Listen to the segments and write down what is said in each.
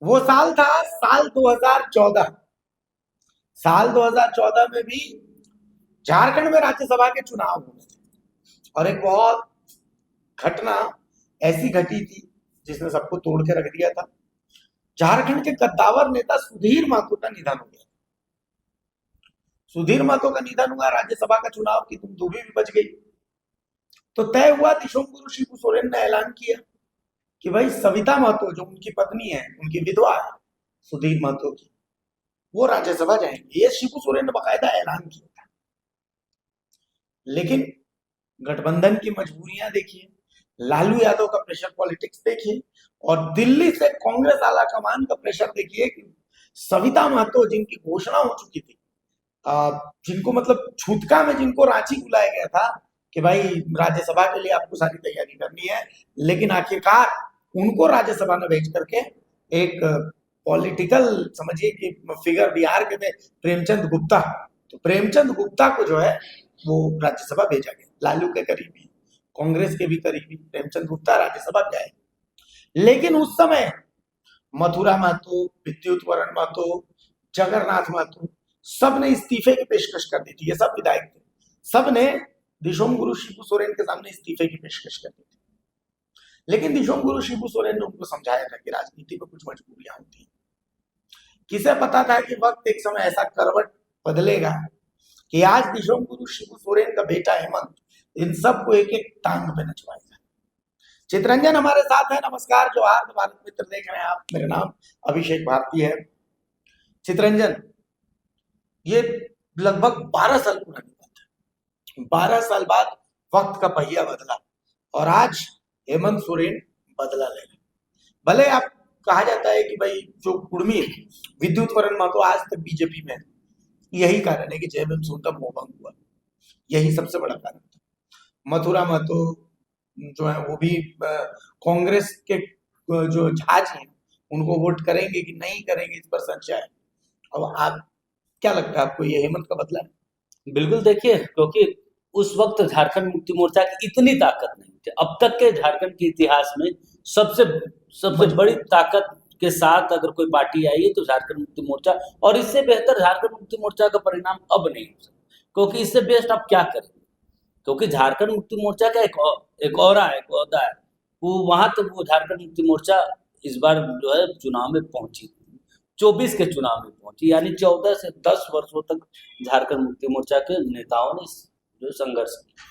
वो साल था साल 2014। साल 2014 में भी झारखंड में राज्यसभा के चुनाव हुए थे और एक बहुत घटना ऐसी घटी थी जिसने सबको तोड़ के रख दिया था। झारखंड के कद्दावर नेता सुधीर महतो का निधन हो गया। सुधीर महतो का निधन हुआ, राज्यसभा का चुनाव की दुमदुभी भी बच गई। तो तय हुआ, दिशोम गुरु शिबू सोरेन ने ऐलान किया कि भाई सविता महतो जो उनकी पत्नी है, उनकी विधवा है सुधीर महतो की, वो राज्यसभा जाएंगे। ये शिबू सोरेन ने बाकायदा ऐलान किया था। लेकिन गठबंधन की मजबूरियां देखिए, लालू यादव का प्रेशर पॉलिटिक्स देखिए, और दिल्ली से कांग्रेस आला कमान का प्रेशर देखिए कि सविता महतो जिनकी घोषणा हो चुकी थी, जिनको मतलब छूतका में जिनको रांची बुलाया गया था कि भाई राज्यसभा के लिए आपको सारी तैयारी करनी है, लेकिन आखिरकार उनको राज्यसभा में भेज करके एक पॉलिटिकल समझिए कि फिगर बिहार के थे प्रेमचंद गुप्ता, तो प्रेमचंद गुप्ता को जो है वो राज्यसभा भेजा गया। लालू के करीबी, कांग्रेस के भी करीबी प्रेमचंद गुप्ता राज्यसभा गए। लेकिन उस समय मथुरा महतो, विद्युत वरण महतो, जगन्नाथ महतो, सब ने इस्तीफे की पेशकश कर दी थी। ये सब विधायक थे, सब ने दिशोम गुरु शिबू सोरेन के सामने इस्तीफे की पेशकश कर दी थी। लेकिन दिशोम गुरु शिबू सोरेन ने उनको समझाया था कि राजनीति में कुछ मजबूरियां होती हैं। किसे पता था कि वक्त एक समय ऐसा करवट बदलेगा कि आज दिशोम गुरु शिबू सोरेन का बेटा हेमंत इन सबको एक एक टांग पे नचवाएगा। चितरंजन हमारे साथ है। नमस्कार, जोहार, भारत मित्र देख रहे हैं आप। मेरा नाम अभिषेक भारती है। चितरंजन, ये लगभग 12 साल पुरानी बात है। 12 साल बाद वक्त का पहिया बदला और आज हेमंत सोरेन बदला ले रहे। भले आप कहा जाता है कि भाई जो कुर्मी विद्युत वरण महतो आज तक बीजेपी में है, यही कारण है कि जयवंत सोनम का मोहभंग हुआ, यही सबसे बड़ा कारण था। मथुरा महतो जो है वो भी कांग्रेस के जो जहाज हैं उनको वोट करेंगे कि नहीं करेंगे इस पर संशय है। अब आप क्या लगता है आपको, ये हेमंत का बदला है? बिल्कुल देखिए, क्योंकि उस वक्त झारखंड मुक्ति मोर्चा की इतनी ताकत नहीं थी। अब तक के झारखंड के इतिहास में सबसे सबसे बड़ी ताकत के साथ अगर कोई पार्टी आई है तो झारखंड मुक्ति मोर्चा, और इससे बेहतर झारखंड मुक्ति मोर्चा का परिणाम अब नहीं हो सकता, क्योंकि इससे बेस्ट आप क्या करें। क्योंकि झारखंड मुक्ति मोर्चा का एक औरा है, एक ओहदा है, वो वहां तक वो झारखंड मुक्ति मोर्चा इस बार जो है चुनाव में पहुंची, 24 के चुनाव में पहुंची, यानी 14 से 10 वर्षों तक झारखंड मुक्ति मोर्चा के नेताओं ने जो संघर्ष किया।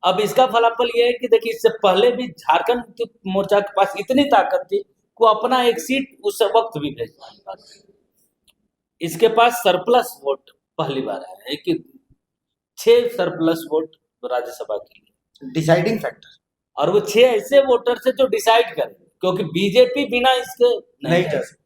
अब इसका फलाफल यह है कि देखिए, इससे पहले भी झारखंड मुक्ति मोर्चा के पास इतनी ताकत थी कि अपना एक सीट उस वक्त भी भेज पाते। इसके पास सरप्लस वोट पहली बार आया है कि 6 सरप्लस वोट राज्यसभा के लिए, डिसाइडिंग फैक्टर। और वो 6 ऐसे वोटर से जो डिसाइड करें, क्योंकि बीजेपी बिना इसके नहीं जा सकती।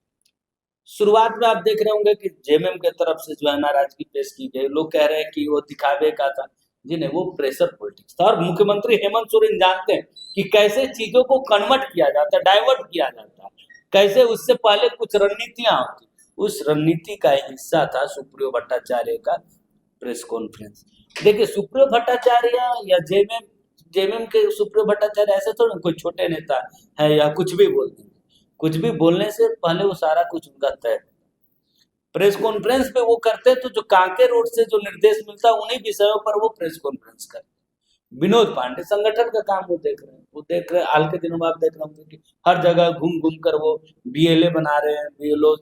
शुरुआत में आप देख रहे होंगे कि जेएमएम के तरफ से जो है नाराजगी पेश की गई। लोग कह रहे हैं कि वो दिखावे का था। जी नहीं, वो प्रेशर पॉलिटिक्स था, और मुख्यमंत्री हेमंत सोरेन जानते हैं कि कैसे चीजों को कन्वर्ट किया जाता है, डाइवर्ट किया जाता है, कैसे उससे पहले कुछ रणनीतियां होती। उस रणनीति का हिस्सा था सुप्रियो भट्टाचार्य का प्रेस कॉन्फ्रेंस। देखिए, सुप्रियो भट्टाचार्य या जेएमएम के सुप्रियो भट्टाचार्य ऐसे थोड़ा कोई छोटे नेता है या कुछ भी बोलते हैं। कुछ भी बोलने से पहले वो सारा कुछ उनका तय। प्रेस कॉन्फ्रेंस पे वो करते तो जो कांके रोड से जो निर्देश मिलता उन्हीं विषयों पर वो प्रेस कॉन्फ्रेंस करते। विनोद पांडे संगठन का काम वो देख रहे हैं, वो देख रहे हैं। हाल के दिनों में आप देख रहे होंगे कि हर जगह घूम घूम कर वो बीएलए बना रहे हैं, बीएलओ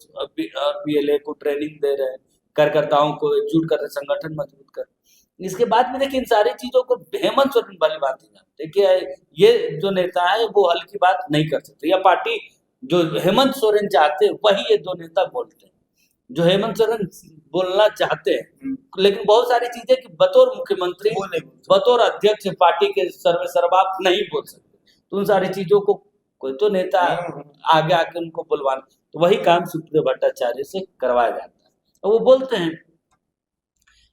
बीएलए को ट्रेनिंग दे रहे हैं, कार्यकर्ताओं को एकजुट कर रहे, संगठन मजबूत कर। इसके बाद में देखिए, इन सारी चीजों को हेमंत सोरेन वाली बात नहीं जानते कि ये जो नेता है वो हल्की बात नहीं कर सकते, या पार्टी जो हेमंत सोरेन चाहते हैं वही ये दो नेता बोलते हैं, जो हेमंत सोरेन बोलना चाहते हैं। लेकिन बहुत सारी चीजें कि बतौर मुख्यमंत्री, बतौर अध्यक्ष पार्टी के सर्वे सर्वा आप नहीं बोल सकते, तो उन सारी चीजों को कोई तो नेता आगे आके उनको बुलवाना, तो वही काम सुप्रियो भट्टाचार्य से करवाया जाता है, तो वो बोलते हैं।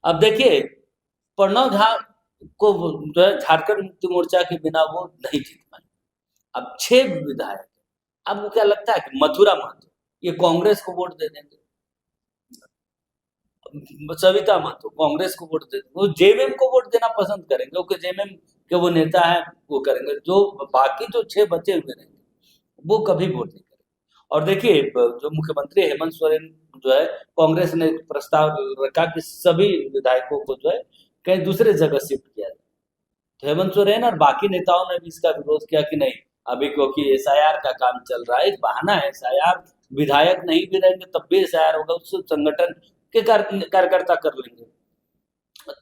अब देखिए, प्रणव झा को जो है झारखंड मुक्ति मोर्चा के बिना वो नहीं जीत पाए। अब 6 विधायक, आपको क्या लगता है कि मथुरा महतो ये कांग्रेस को वोट दे देंगे? सविता महतो कांग्रेस को वोट दे देंगे, वो जेएमएम को वोट देना पसंद करेंगे, क्योंकि जेएमएम के वो नेता है, वो करेंगे। जो बाकी जो 6 बचे हुए रहेंगे वो कभी वोट नहीं करेंगे। और देखिए जो मुख्यमंत्री हेमंत सोरेन जो है, कांग्रेस ने प्रस्ताव रखा कि सभी विधायकों को जो है कहीं दूसरे जगह शिफ्ट किया जाए। तो हेमंत सोरेन और बाकी नेताओं ने भी इसका विरोध किया कि नहीं, अभी क्योंकि एसआईआर का काम चल रहा है, एक बहाना है एसआईआर, विधायक नहीं भी रहेंगे तब भी एसआईआर होगा, उससे संगठन के कार्यकर्ता कर लेंगे।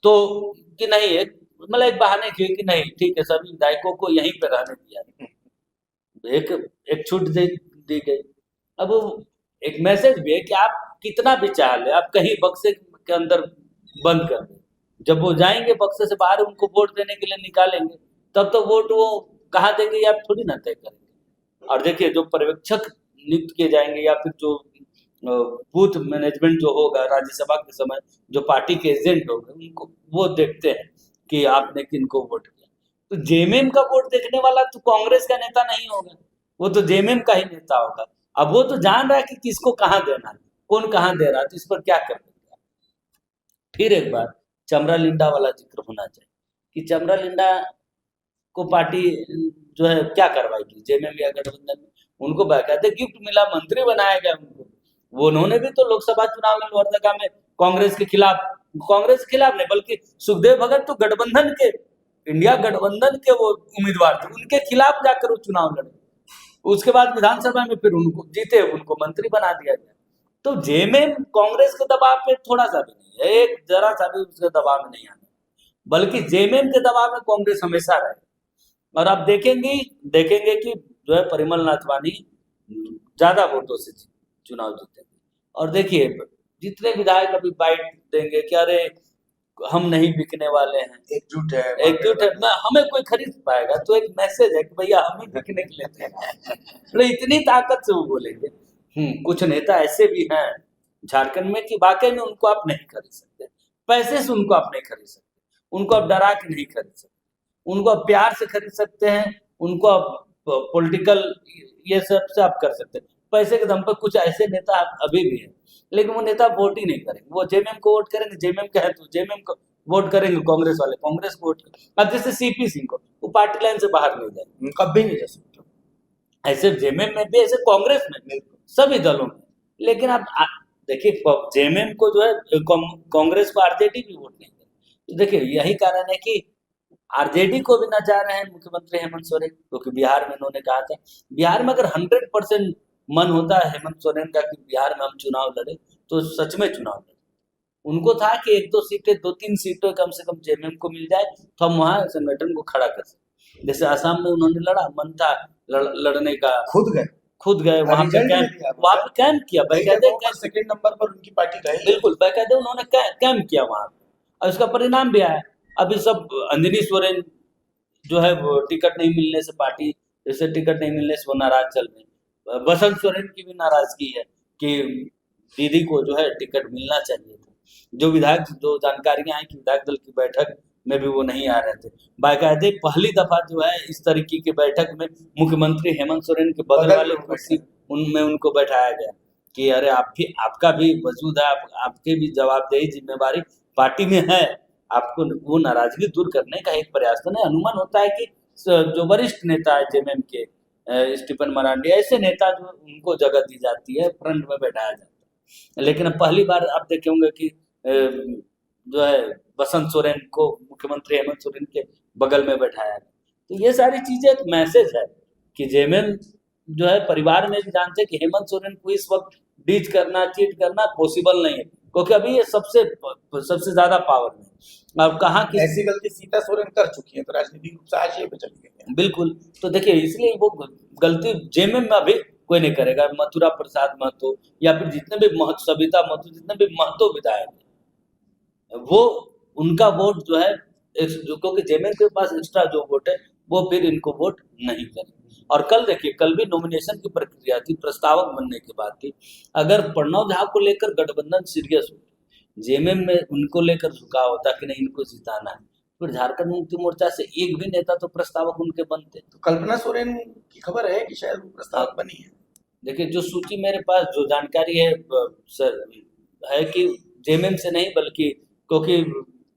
तो कि नहीं, एक मतलब एक बहाने की कि नहीं ठीक है सभी विधायकों को यहीं पे रहने दिया, एक एक छूट दी गई। अब एक मैसेज भी है कि आप कितना भी चाह ले, आप कहीं बक्से के अंदर बंद कर दें, जब वो जाएंगे बक्से से बाहर उनको वोट देने के लिए निकालेंगे, तब तो वोट वो कहाँ देंगे ये आप थोड़ी ना तय करेंगे। और देखिए जो पर्यवेक्षक नियुक्त किए जाएंगे या फिर जो बूथ मैनेजमेंट जो होगा राज्यसभा के समय, जो पार्टी के एजेंट होंगे उनको वो देखते हैं कि आपने किनको वोट किया। तो जेएमएम का वोट देखने वाला तो कांग्रेस का नेता नहीं होगा, वो तो जेएमएम का ही नेता होगा। अब वो तो जान रहा है कि किसको कहाँ देना है, कौन कहाँ दे रहा है, तो इस पर क्या कर देगा। फिर एक बार चमरा लिंडा वाला जिक्र होना चाहिए कि चमरा लिंडा को पार्टी जो है क्या कार्रवाई की जेएमएम या गठबंधन में, उनको बाकायदे गिफ्ट मिला, मंत्री बनाया गया उनको। वो उन्होंने भी तो लोकसभा चुनाव में लोहरदगा में कांग्रेस के खिलाफ नहीं बल्कि सुखदेव भगत तो गठबंधन के, इंडिया गठबंधन के वो उम्मीदवार थे, उनके खिलाफ जाकर वो चुनाव लड़े। उसके बाद विधानसभा में फिर उनको जीते, उनको मंत्री बना दिया गया। तो जेएमएम कांग्रेस के दबाव पे थोड़ा सा भी नहीं है, एक जरा सा भी उसके दबाव में नहीं आना, बल्कि जेएमएम के दबाव में कांग्रेस हमेशा रहे। और आप देखेंगे कि जो है परिमल नाथवानी ज्यादा वोटों से चुनाव जीतेंगे। और देखिए जितने विधायक अभी बाइट देंगे कि अरे हम नहीं बिकने वाले हैं, एकजुट है ना हमें कोई खरीद पाएगा, तो एक मैसेज है कि भैया हम ही बिकने के लिए तो इतनी ताकत से वो बोलेंगे। कुछ नेता ऐसे भी हैं झारखंड में कि वाकई में उनको आप नहीं खरीद सकते, पैसे से उनको आप नहीं खरीद सकते, उनको आप डरा के नहीं खरीद सकते, उनको आप प्यार से खरीद सकते हैं, उनको आप पॉलिटिकल ये सब से आप कर सकते हैं, पैसे के दम पर कुछ ऐसे नेता अभी भी हैं, लेकिन वो नेता वोट ही नहीं करेंगे, वो जेएमएम को वोट करेंगे, जेएमएम का है तो जेएमएम को वोट करेंगे, कांग्रेस वाले कांग्रेस को वोट करेंगे। अब जैसे सीपी सिंह को वो पार्टी लाइन से बाहर नहीं जाए, कभी नहीं जा सकते, ऐसे जेएमएम में भी, ऐसे कांग्रेस में भी, सभी दलों में। लेकिन आप देखिए जेएमएम को जो है कांग्रेस को आरजेडी भी वोट नहीं करे। तो देखिए यही कारण है कि आरजेडी को भी ना चाह रहे हैं मुख्यमंत्री हेमंत सोरेन, क्योंकि बिहार में उन्होंने कहा था, बिहार में अगर 100% मन होता है हेमंत सोरेन का कि बिहार में हम चुनाव लड़े, तो सच में चुनाव लड़े। उनको था कि 1-2 सीटें, 2-3 सीटें कम से कम जेएमएम को मिल जाए तो हम वहां संगठन को खड़ा कर सकते। जैसे आसाम में उन्होंने लड़ा, मन था लड़ने का, खुद गए वहां पे कैंप किया, बाकायदे सेकंड नंबर पर उनकी पार्टी रही, बिल्कुल बाकायदे उन्होंने कैंप किया वहां पे, और उसका परिणाम भी आया। अभी सब अंजनी सोरेन जो है वो टिकट नहीं मिलने से, पार्टी जैसे टिकट नहीं मिलने से वो नाराज चल रहे। बसंत सोरेन की भी नाराजगी है कि दीदी को जो है टिकट मिलना चाहिए था। जो विधायक, जो जानकारियां आई कि विधायक दल की बैठक में भी वो नहीं आ रहे थे, बाकायदे पहली दफा जो है इस तरीके की बैठक में मुख्यमंत्री हेमंत सोरेन के बगल वाले कुर्सी उनमें उनको बैठाया गया कि अरे आपका भी वजूद है, आपके भी जवाबदेही जिम्मेवारी पार्टी में है, आपको वो नाराजगी दूर करने का एक प्रयास करना। अनुमान होता है कि जो वरिष्ठ नेता है जेएमएम के, स्टीफन मरांडी, ऐसे नेता जो उनको जगह दी जाती है, फ्रंट में बैठाया जाता है। लेकिन अब पहली बार आप देखे होंगे कि जो है बसंत सोरेन को मुख्यमंत्री हेमंत सोरेन के बगल में बैठाया गया। तो ये सारी चीजें एक मैसेज है कि जेएमएम जो है परिवार में भी जानते हैं कि हेमंत सोरेन को इस वक्त डीच करना, चीट करना पॉसिबल नहीं है, क्योंकि अभी ये सबसे ज्यादा पावर में। अब कहाँ की ऐसी गलती सीता सोरेन कर चुकी है, तो राजनीतिक रूप से हाशिए पे चली गई है। बिल्कुल, तो देखिए इसलिए वो गलती जेएमएम में अभी कोई नहीं करेगा। मथुरा प्रसाद महतो या फिर जितने भी सविता महतो, जितने भी महतो विधायक है, वो उनका वोट जो है क्योंकि जेएमएम के पास एक्स्ट्रा जो वोट है वो फिर इनको वोट नहीं करेंगे। और कल देखिए, कल भी नॉमिनेशन की प्रक्रिया थी, प्रस्तावक बनने की बात थी। अगर प्रणव झा को लेकर गठबंधन सीरियस हो, जेएमएम में उनको लेकर झुकाव होता कि नहीं इनको जिताना है, फिर झारखंड मुक्ति मोर्चा से एक भी नेता तो प्रस्तावक उनके बनते। तो कल्पना सोरेन की खबर है कि शायद वो प्रस्तावक बनी है। देखिए जो सूची मेरे पास जो जानकारी है सर, है कि जेएमएम से नहीं, बल्कि क्योंकि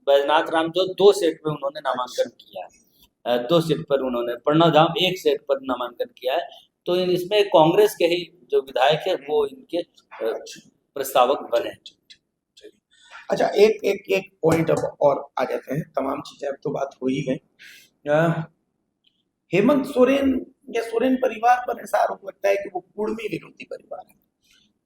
बैजनाथ राम जो 2 सीट पे उन्होंने नामांकन किया है, 2 सीट पर उन्होंने, प्रणव धाम 1 सीट पर नामांकन किया है, तो इसमें कांग्रेस के ही जो विधायक है वो इनके प्रस्तावक बने। अच्छा, एक पॉइंट अब और आ जाते हैं, तमाम चीजें अब तो बात हो ही गई। हेमंत सोरेन या सोरेन परिवार पर ऐसा आरोप लगता है कि वो कुर्मी विरोधी परिवार है,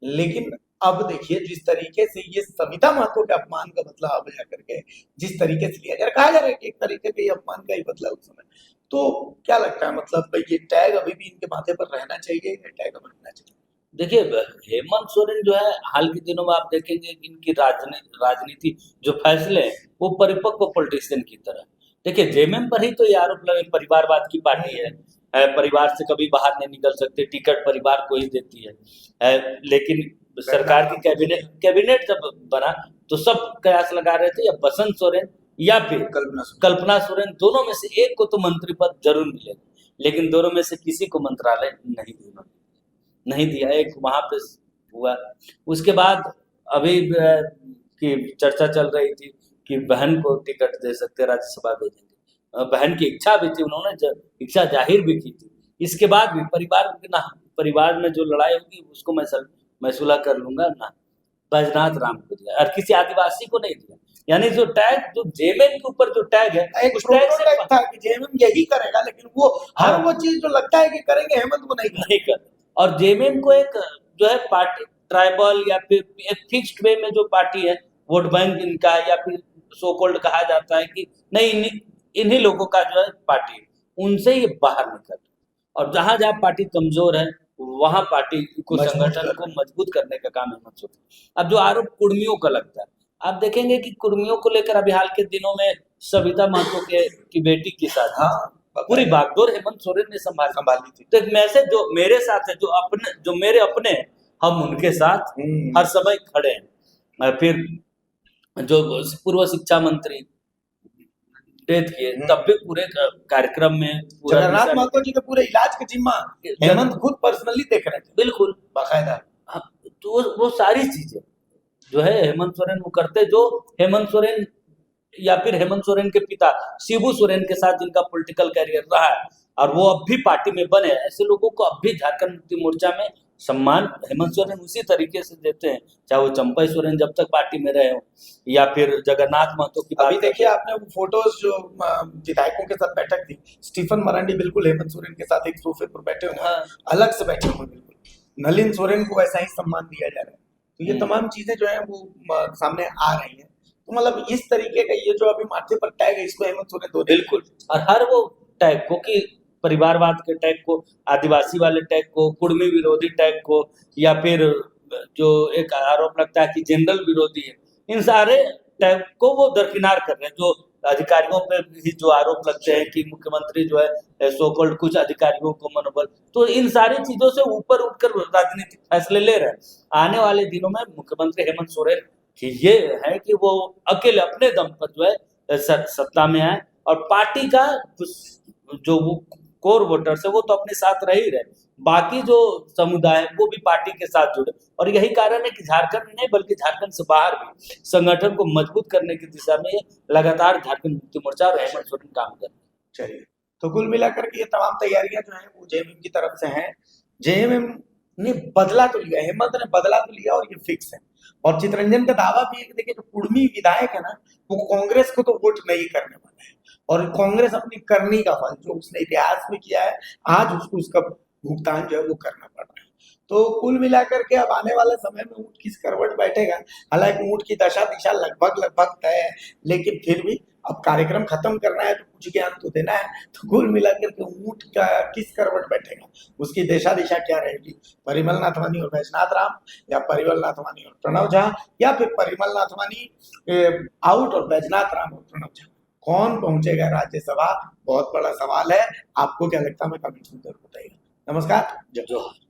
लेकिन अब देखिए जिस तरीके से ये सविता महतो के अपमान का बदला अब जाकर के जिस तरीके से लिया जा रहा, कहा जा रहा है कि एक तरीके के अपमान का ही बदला उस समय, तो क्या लगता है, मतलब ये टैग अभी भी इनके माथे पर रहना चाहिए, ये टैग अब हटना चाहिए? देखिए, हेमंत सोरेन जो है हाल के दिनों में आप देखेंगे कि इनकी राजनीति जो फैसले हैं वो परिपक्व पॉलिटिशियन की तरह। देखिए, जेएमएम पर ही तो ये आरोप लगे, परिवारवाद की पार्टी है, परिवार से कभी बाहर नहीं निकल सकते, टिकट परिवार को ही देती है, लेकिन सरकार की कैबिनेट जब बना तो सब कयास लगा रहे थे या बसंत सोरेन या फिर कल्पना सोरेन, दोनों में से एक को तो मंत्री पद जरूर मिलेगा, लेकिन दोनों में से किसी को मंत्रालय नहीं दिया। एक वहां पे हुआ, उसके बाद अभी की चर्चा चल रही थी कि बहन को टिकट दे सकते, राज्यसभा भेजेंगे, बहन की इच्छा भी थी, उन्होंने इच्छा जाहिर भी की थी। इसके बाद भी परिवार में जो लड़ाई होगी उसको मैं सुलह कर लूंगा ना, बैजनाथ राम को दिया और किसी आदिवासी को नहीं दिया। यानी जो टैग जो जेएमएम के ऊपर जो टैग है, एक प्रोटोटाइप था कि जेएमएम यही करेगा, लेकिन वो हर वो चीज जो लगता है कि करेंगे हेमंत को नहीं कर। और जेएमएम को एक जो है पार्टी ट्राइबल या फिर एक फिक्स्ड वे में जो पार्टी है, वोट बैंक इनका है, या फिर सो कॉल्ड कहा जाता है कि नहीं इन्हीं लोगों का जो है पार्टी, उनसे ये बाहर निकल, और जहां जहां पार्टी कमजोर है वहां पार्टी को संगठन को मजबूत करने का काम हेमंत सोरेन। अब जो आरोप कुर्मियों का लगता है, आप देखेंगे कि कुर्मियों को लेकर अभी हाल के दिनों में सविता महतो की बेटी के साथ पूरी बागडोर हेमंत सोरेन ने संभाली थी। तो एक मैसेज जो मेरे साथ है, जो मेरे अपने, हम उनके साथ हर समय खड़े हैं। फिर जो पूर्व शिक्षा मंत्री डेथ किए, तब भी पूरे कार्यक्रम में जगन्नाथ महतो जी के पूरे इलाज का जिम्मा हेमंत खुद पर्सनली देख रहे थे, बिल्कुल बाकायदा। तो वो सारी चीजें जो है हेमंत सोरेन वो करते, जो हेमंत सोरेन या फिर हेमंत सोरेन के पिता शिबू सोरेन के साथ जिनका पॉलिटिकल कैरियर रहा है और वो अब भी पार्टी में बने, ऐसे लोगों को अब भी झारखंड मुक्ति मोर्चा में सम्मान हेमंत सोरेन उसी तरीके से देते हैं, चाहे वो चंपई सोरेन जब तक पार्टी में रहे हो या फिर जगन्नाथ महतो की बात। अभी देखिए आपने वो फोटोज जो विधायकों के साथ बैठक थी, स्टीफन मरांडी बिल्कुल हेमंत सोरेन के साथ एक सोफे पर बैठे हुए, अलग से बैठे हुए, बिल्कुल नलिन सोरेन को वैसा ही सम्मान दिया जा रहा है। तो ये तमाम चीजें जो है वो सामने आ रही है। तो मतलब इस तरीके का ये जो अभी माथे पर टैग है, इसको हेमंत सोरेन दो बिल्कुल, और हर वो टैग को कि परिवारवाद के टैग को, आदिवासी वाले टैग को, कुर्मी विरोधी टैग को, या फिर जो एक आरोप लगता है कि जनरल विरोधी है, इन सारे टैग को वो दरकिनार कर रहे हैं। जो अधिकारियों पे भी जो आरोप लगते हैं कि मुख्यमंत्री जो है सो कॉल्ड कुछ अधिकारियों को मनोबल, तो इन सारी चीजों से ऊपर उठकर राजनीतिक फैसले ले रहे हैं। आने वाले दिनों में मुख्यमंत्री हेमंत सोरेन कि ये है कि वो अकेले अपने दम पर जो है सत्ता में आए, और पार्टी का जो वो कोर वोटर्स है वो तो अपने साथ रह ही रहे, बाकी जो समुदाय है वो भी पार्टी के साथ जुड़े। और यही कारण है कि झारखंड में नहीं बल्कि झारखंड से बाहर भी संगठन को मजबूत करने की दिशा में लगातार झारखंड मुक्ति मोर्चा और हेमंत सोरेन काम कर रहे हैं। चलिए, तो कुल मिलाकर के ये तमाम तैयारियां जो है वो जेएमएम की तरफ से हैं। जेएमएम ने बदला तो लिया, हेमंत ने बदला तो लिया और ये फिक्स है। और चितरंजन का दावा भी है कि देखिए जो कुर्मी विधायक है ना, वो कांग्रेस को तो वोट नहीं करने वाला है, और कांग्रेस अपनी करनी का फल जो उसने इतिहास में किया है, आज उसको उसका भुगतान जो है वो करना पड़ रहा है। तो कुल मिलाकर के अब आने वाले समय में ऊंट किस करवट बैठेगा, हालांकि ऊंट की दशा दिशा लगभग तय है, लेकिन फिर भी अब कार्यक्रम खत्म करना है तो कुछ ज्ञान तो देना है। तो कुल मिलाकर के ऊंट का किस करवट बैठेगा, उसकी दिशा क्या रहेगी, परिमल नाथवानी और बैजनाथ राम, या परिमल नाथवानी और प्रणव झा, या फिर परिमल नाथवानी आउट और बैजनाथ राम और प्रणव झा, कौन पहुंचेगा राज्यसभा, बहुत बड़ा सवाल है। आपको क्या लगता है, मैं कमेंट में जरूर बताइएगा। नमस्कार, जय जोहार।